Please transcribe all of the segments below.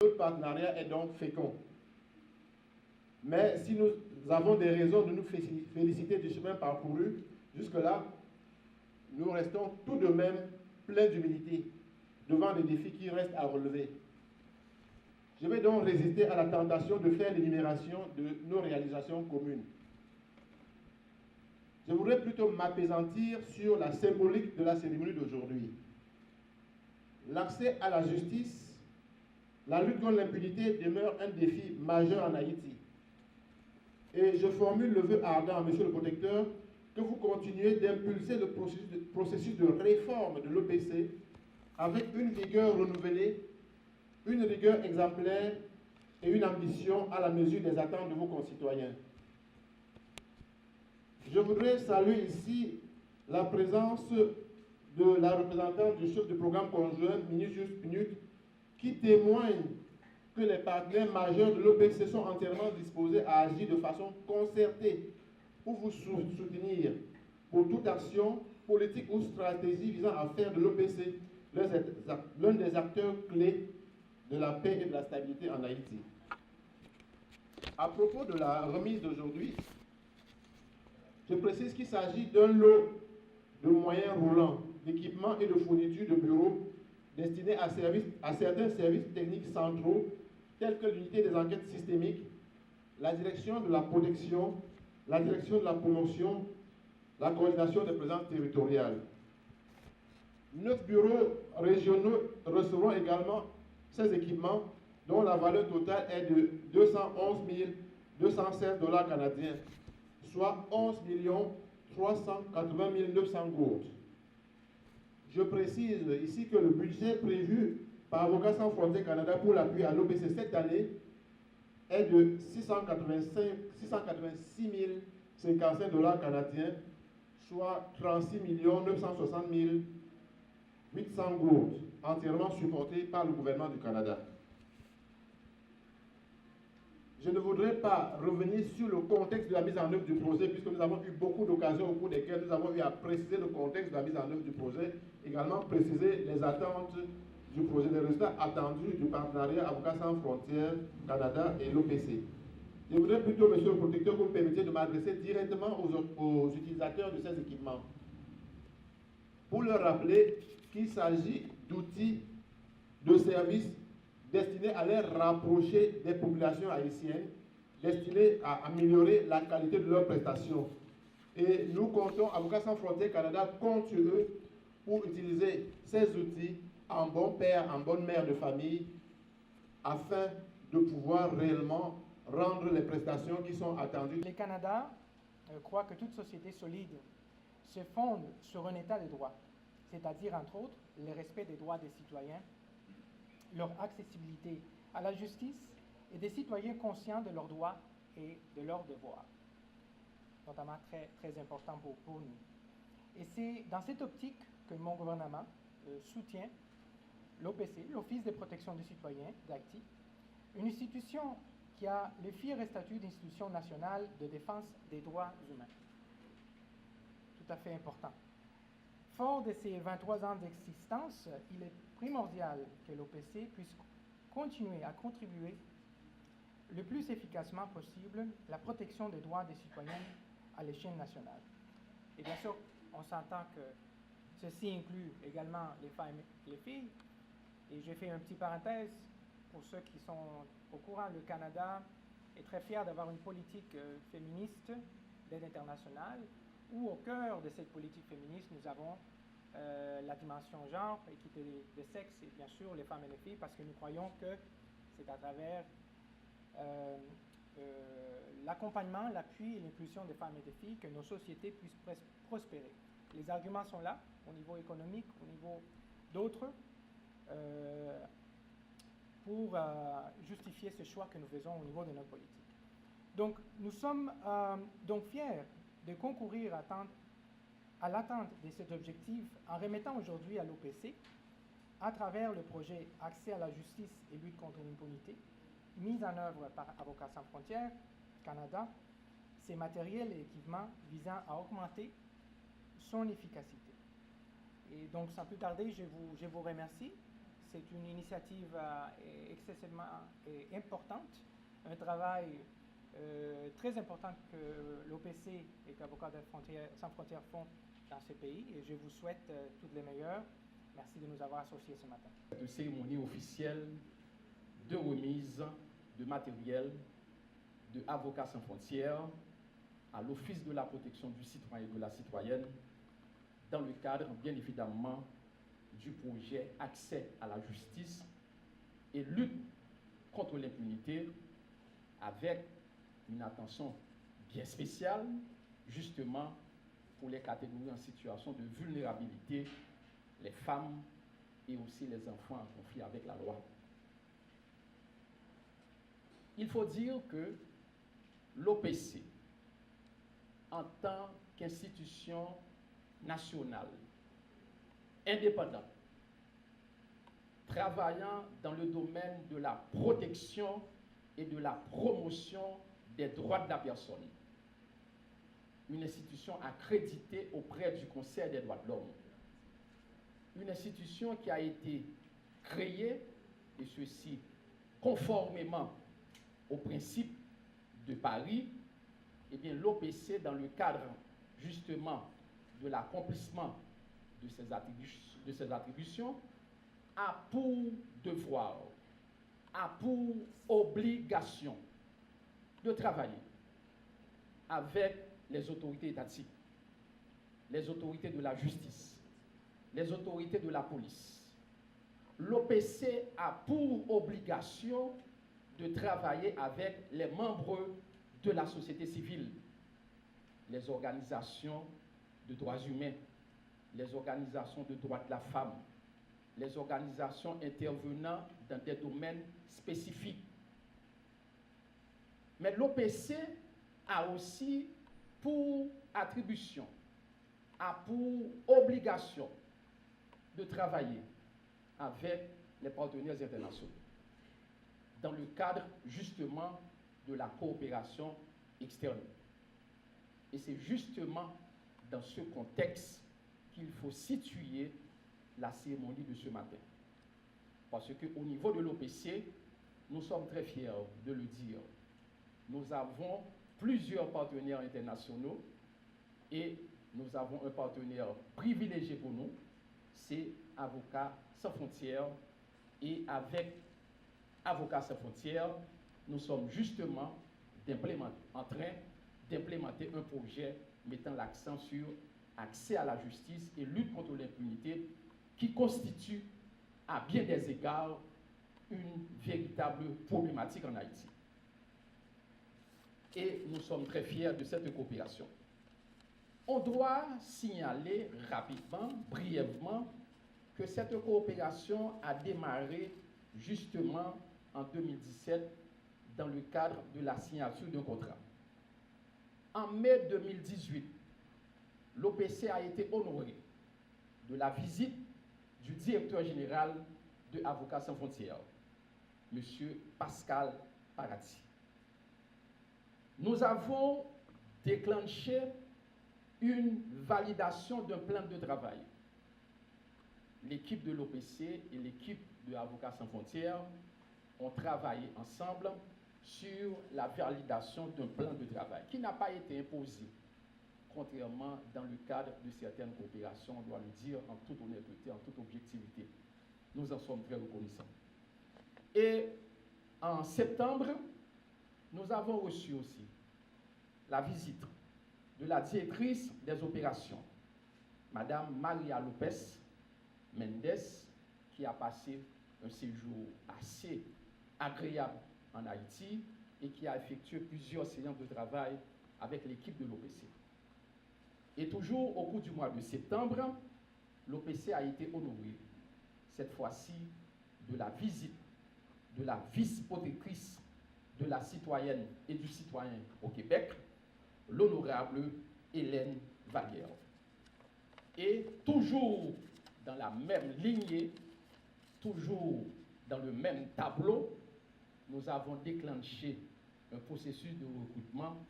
Notre partenariat est donc fécond. Mais si nous avons des raisons de nous féliciter du chemin parcouru jusque-là, nous restons tout de même pleins d'humilité devant les défis qui restent à relever. Je vais donc résister à la tentation de faire l'énumération de nos réalisations communes. Je voudrais plutôt m'appesantir sur la symbolique de la cérémonie d'aujourd'hui. L'accès à la justice, la lutte contre l'impunité demeure un défi majeur en Haïti. Et je formule le vœu ardent, Monsieur le Protecteur, que vous continuez d'impulser le processus de réforme de l'OPC avec une vigueur renouvelée, une rigueur exemplaire et une ambition à la mesure des attentes de vos concitoyens. Je voudrais saluer ici la présence de la représentante du chef du programme conjoint, Minute, qui témoigne que les partenaires majeurs de l'OPC sont entièrement disposés à agir de façon concertée pour vous soutenir pour toute action politique ou stratégie visant à faire de l'OPC l'un des acteurs clés de la paix et de la stabilité en Haïti. À propos de la remise d'aujourd'hui, je précise qu'il s'agit d'un lot de moyens roulants, d'équipements et de fournitures de bureaux destinés à certains services techniques centraux tels que l'unité des enquêtes systémiques, la direction de la protection, la direction de la promotion, la coordination des présences territoriales. 9 bureaux régionaux recevront également ces équipements dont la valeur totale est de 211 216 $ canadiens, soit 11 380 900 gourdes. Je précise ici que le budget prévu par Avocats sans frontières Canada pour l'appui à l'OPC cette année est de 686 055 $ canadiens, soit 36 960 800 gourdes, entièrement supportés par le gouvernement du Canada. Je ne voudrais pas revenir sur le contexte de la mise en œuvre du projet, puisque nous avons eu beaucoup d'occasions au cours desquelles nous avons eu à préciser le contexte de la mise en œuvre du projet, également préciser les attentes du projet, les résultats attendus du partenariat Avocats sans frontières Canada et l'OPC. Je voudrais plutôt, Monsieur le Protecteur, que vous me permettiez de m'adresser directement aux utilisateurs de ces équipements, pour leur rappeler qu'il s'agit d'outils de services destinés à les rapprocher des populations haïtiennes, destinés à améliorer la qualité de leurs prestations. Et nous comptons, Avocats sans frontières Canada compte sur eux pour utiliser ces outils en bon père, en bonne mère de famille, afin de pouvoir réellement rendre les prestations qui sont attendues. Le Canada croit que toute société solide se fonde sur un état de droit, c'est-à-dire entre autres le respect des droits des citoyens, leur accessibilité à la justice et des citoyens conscients de leurs droits et de leurs devoirs, notamment très important pour nous. Et c'est dans cette optique que mon gouvernement soutient l'OPC, l'Office de protection des citoyens d'Haïti, une institution qui a le fier statut d'institution nationale de défense des droits humains. Tout à fait important. Fort de ses 23 ans d'existence, il est primordial que l'OPC puisse continuer à contribuer le plus efficacement possible à la protection des droits des citoyens à l'échelle nationale. Et bien sûr, on s'entend que ceci inclut également les femmes et les filles. Et j'ai fait une petite parenthèse pour ceux qui sont au courant. Le Canada est très fier d'avoir une politique féministe d'aide internationale, où au cœur de cette politique féministe, nous avons la dimension genre, équité de sexe et bien sûr les femmes et les filles, parce que nous croyons que c'est à travers l'accompagnement, l'appui et l'inclusion des femmes et des filles que nos sociétés puissent prospérer. Les arguments sont là, au niveau économique, au niveau d'autres, pour justifier ce choix que nous faisons au niveau de notre politique. Donc, nous sommes donc fiers de concourir à l'atteinte de cet objectif en remettant aujourd'hui à l'OPC, à travers le projet Accès à la justice et lutte contre l'impunité, mis en œuvre par Avocats sans frontières Canada, ces matériels et équipements visant à augmenter son efficacité. Et donc, sans plus tarder, je vous remercie. c'est une initiative excessivement importante, un travail très important que l'OPC et qu'Avocats sans frontières font dans ce pays, et je vous souhaite toutes les meilleures. Merci de nous avoir associés ce matin. Cette cérémonie officielle de remise de matériel de Avocats sans frontières à l'Office de la protection du citoyen et de la citoyenne dans le cadre, bien évidemment, du projet Accès à la justice et lutte contre l'impunité, avec une attention bien spéciale, justement, pour les catégories en situation de vulnérabilité, les femmes et aussi les enfants en conflit avec la loi. Il faut dire que l'OPC, en tant qu'institution nationale, indépendante, travaillant dans le domaine de la protection et de la promotion des droits de la personne, une institution accréditée auprès du Conseil des droits de l'homme, une institution qui a été créée, et ceci conformément aux principes de Paris, eh bien l'OPC, dans le cadre justement de l'accomplissement de ses attributions, a pour devoir, a pour obligation de travailler avec les autorités étatiques, les autorités de la justice, les autorités de la police. L'OPC a pour obligation de travailler avec les membres de la société civile, les organisations de droits humains, les organisations de droits de la femme, les organisations intervenant dans des domaines spécifiques. Mais l'OPC a aussi pour attribution, a pour obligation de travailler avec les partenaires internationaux dans le cadre justement de la coopération externe. Et c'est justement dans ce contexte qu'il faut situer la cérémonie de ce matin. Parce qu'au niveau de l'OPC, nous sommes très fiers de le dire. Nous avons plusieurs partenaires internationaux et nous avons un partenaire privilégié pour nous, c'est Avocats sans frontières. Et avec Avocats sans frontières, nous sommes justement en train d'implémenter un projet mettant l'accent sur accès à la justice et lutte contre l'impunité, qui constitue à bien des égards une véritable problématique en Haïti. Et nous sommes très fiers de cette coopération. On doit signaler rapidement, brièvement, que cette coopération a démarré justement en 2017 dans le cadre de la signature d'un contrat. En mai 2018, l'OPC a été honoré de la visite du directeur général de Avocats sans frontières, M. Pascal Paradis. Nous avons déclenché une validation d'un plan de travail. L'équipe de l'OPC et l'équipe de Avocats sans frontières ont travaillé ensemble sur la validation d'un plan de travail qui n'a pas été imposé, contrairement dans le cadre de certaines coopérations, on doit le dire en toute honnêteté, en toute objectivité. Nous en sommes très reconnaissants. Et en septembre, nous avons reçu aussi la visite de la directrice des opérations, Madame Maria Lopez Mendes, qui a passé un séjour assez agréable en Haïti et qui a effectué plusieurs séances de travail avec l'équipe de l'OPC. Et toujours au cours du mois de septembre, l'OPC a été honoré, cette fois-ci, de la visite de la vice-protectrice de la citoyenne et du citoyen au Québec, l'honorable Hélène Vallière. Et toujours dans la même lignée, toujours dans le même tableau, nous avons déclenché un processus de recrutement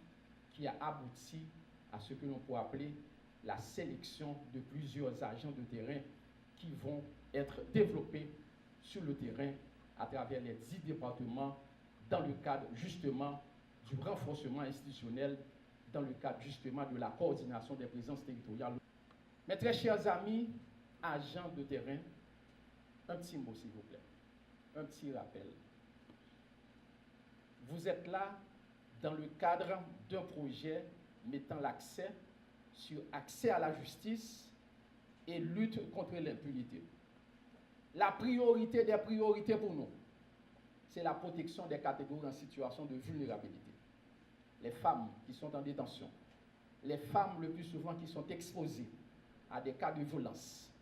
qui a abouti à ce que l'on peut appeler la sélection de plusieurs agents de terrain qui vont être développés sur le terrain à travers les 10 départements dans le cadre justement du renforcement institutionnel, dans le cadre justement de la coordination des présences territoriales. Mes très chers amis, agents de terrain, un petit mot s'il vous plaît, un petit rappel. Vous êtes là dans le cadre d'un projet mettant l'accès sur accès à la justice et lutte contre l'impunité. La priorité des priorités pour nous, c'est la protection des catégories en situation de vulnérabilité. Les femmes qui sont en détention, les femmes le plus souvent qui sont exposées à des cas de violence,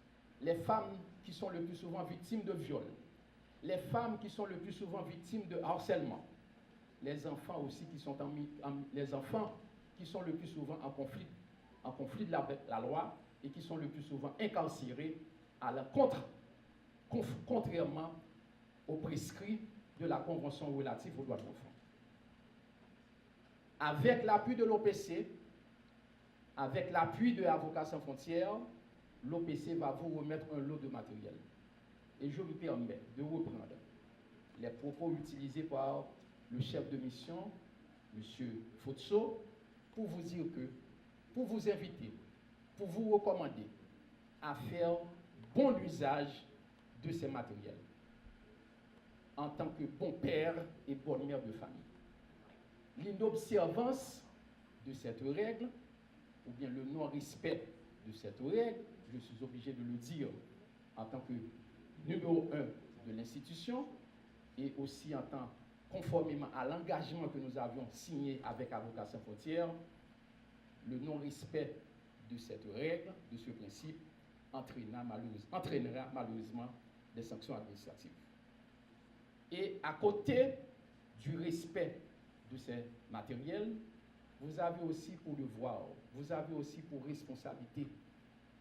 les femmes qui sont le plus souvent victimes de viol, les femmes qui sont le plus souvent victimes de harcèlement, les enfants aussi qui sont les enfants qui sont le plus souvent en conflit avec la loi et qui sont le plus souvent incarcérés contrairement aux prescrits de la Convention relative aux droits de l'enfant. Avec l'appui de l'OPC, avec l'appui de Avocats sans frontières, l'OPC va vous remettre un lot de matériel. Et je me permets de reprendre les propos utilisés par le chef de mission, M. Fotso, pour vous dire que, pour vous inviter, pour vous recommander à faire bon usage de ces matériels en tant que bon père et bonne mère de famille. L'inobservance de cette règle, ou bien le non-respect de cette règle, je suis obligé de le dire en tant que numéro 1 de l'institution et aussi en tant conformément à l'engagement que nous avions signé avec Avocats sans frontières, le non-respect de cette règle, de ce principe, entraînera malheureusement des sanctions administratives. Et à côté du respect de ces matériels, vous avez aussi pour devoir, vous avez aussi pour responsabilité,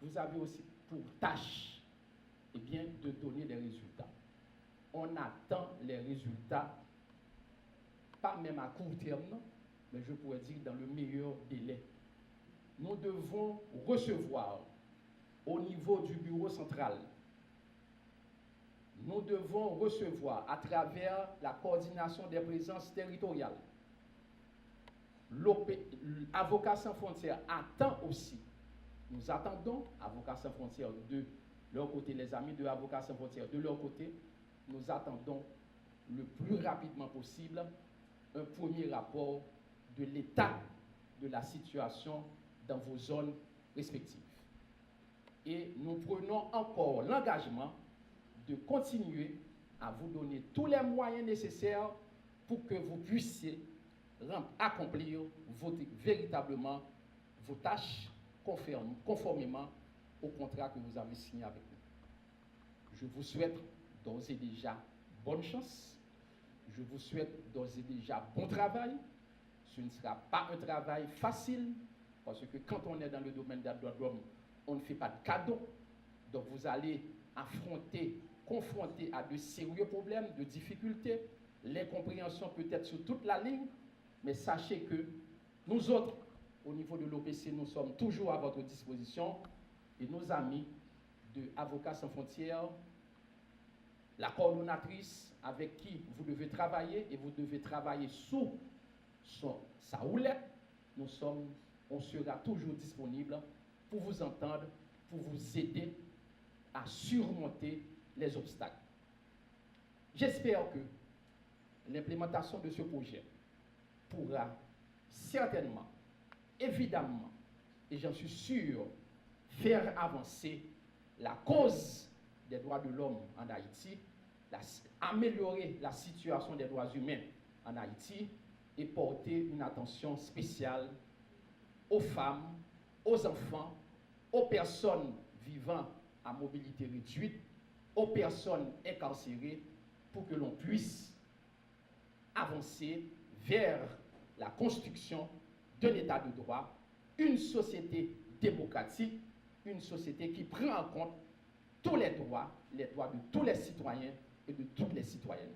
vous avez aussi pour tâche, eh bien, de donner des résultats. On attend les résultats, pas même à court terme, mais je pourrais dire dans le meilleur délai. Nous devons recevoir au niveau du bureau central, nous devons recevoir à travers la coordination des présences territoriales. Avocats sans frontières attend aussi, nous attendons, Avocats sans frontières de leur côté, les amis de Avocats sans frontières de leur côté, nous attendons le plus rapidement possible un premier rapport de l'état de la situation dans vos zones respectives. Et nous prenons encore l'engagement de continuer à vous donner tous les moyens nécessaires pour que vous puissiez accomplir véritablement vos tâches conformément au contrat que vous avez signé avec nous. Je vous souhaite d'ores et déjà bonne chance. Je vous souhaite d'ores et déjà bon travail. Ce ne sera pas un travail facile, parce que quand on est dans le domaine des droits de l'homme, on ne fait pas de cadeaux. Donc vous allez confronter à de sérieux problèmes, de difficultés, l'incompréhension peut-être sur toute la ligne, mais sachez que nous autres, au niveau de l'OPC, nous sommes toujours à votre disposition, et nos amis de Avocats sans frontières, la coordonnatrice avec qui vous devez travailler, et vous devez travailler sous sa houlette, on sera toujours disponible pour vous entendre, pour vous aider à surmonter les obstacles. J'espère que l'implémentation de ce projet pourra certainement, évidemment, et j'en suis sûr, faire avancer la cause des droits de l'homme en Haïti, améliorer la situation des droits humains en Haïti et porter une attention spéciale aux femmes, aux enfants, aux personnes vivant à mobilité réduite, aux personnes incarcérées, pour que l'on puisse avancer vers la construction d'un état de droit, une société démocratique, une société qui prend en compte tous les droits de tous les citoyens et de toutes les citoyennes.